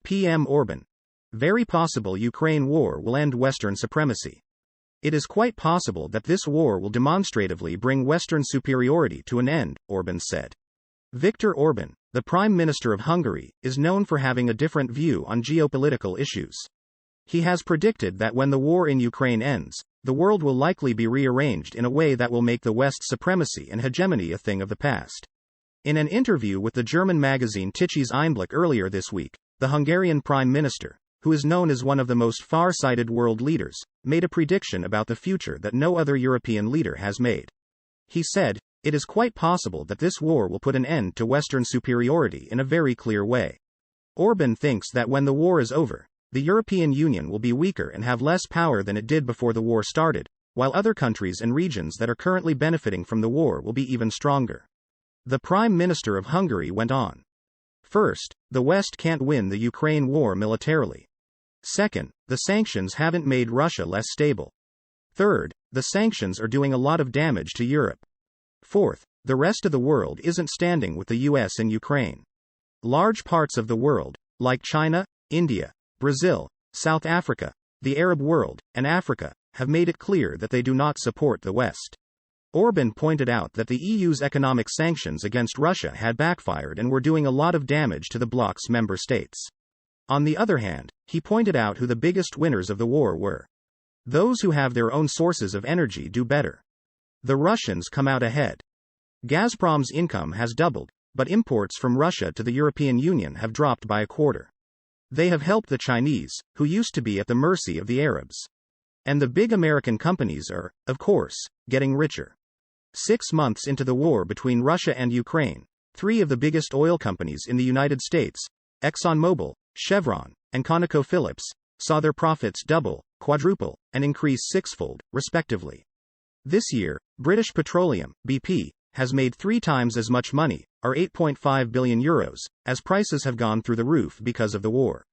PM Orbán. Very possible Ukraine war will end Western supremacy. It is quite possible that this war will demonstratively bring Western superiority to an end, Orbán said. Viktor Orbán, the Prime Minister of Hungary, is known for having a different view on geopolitical issues. He has predicted that when the war in Ukraine ends, the world will likely be rearranged in a way that will make the West's supremacy and hegemony a thing of the past. In an interview with the German magazine Tichys Einblick earlier this week, the Hungarian Prime Minister, who is known as one of the most far-sighted world leaders, made a prediction about the future that no other European leader has made. He said, "It is quite possible that this war will put an end to Western superiority in a very clear way." Orbán thinks that when the war is over, the European Union will be weaker and have less power than it did before the war started, while other countries and regions that are currently benefiting from the war will be even stronger. The Prime Minister of Hungary went on. First, the West can't win the Ukraine war militarily. Second, the sanctions haven't made Russia less stable. Third, the sanctions are doing a lot of damage to Europe. Fourth, the rest of the world isn't standing with the US in Ukraine. Large parts of the world, like China, India, Brazil, South Africa, the Arab world, and Africa, have made it clear that they do not support the West. Orbán pointed out that the EU's economic sanctions against Russia had backfired and were doing a lot of damage to the bloc's member states. On the other hand, he pointed out who the biggest winners of the war were. Those who have their own sources of energy do better. The Russians come out ahead. Gazprom's income has doubled, but imports from Russia to the European Union have dropped by a quarter. They have helped the Chinese, who used to be at the mercy of the Arabs. And the big American companies are, of course, getting richer. 6 months into the war between Russia and Ukraine, 3 of the biggest oil companies in the United States, ExxonMobil, Chevron, and ConocoPhillips, saw their profits double, quadruple, and increase 6-fold, respectively. This year, British Petroleum, BP, has made 3 times as much money, or €8.5 billion, as prices have gone through the roof because of the war.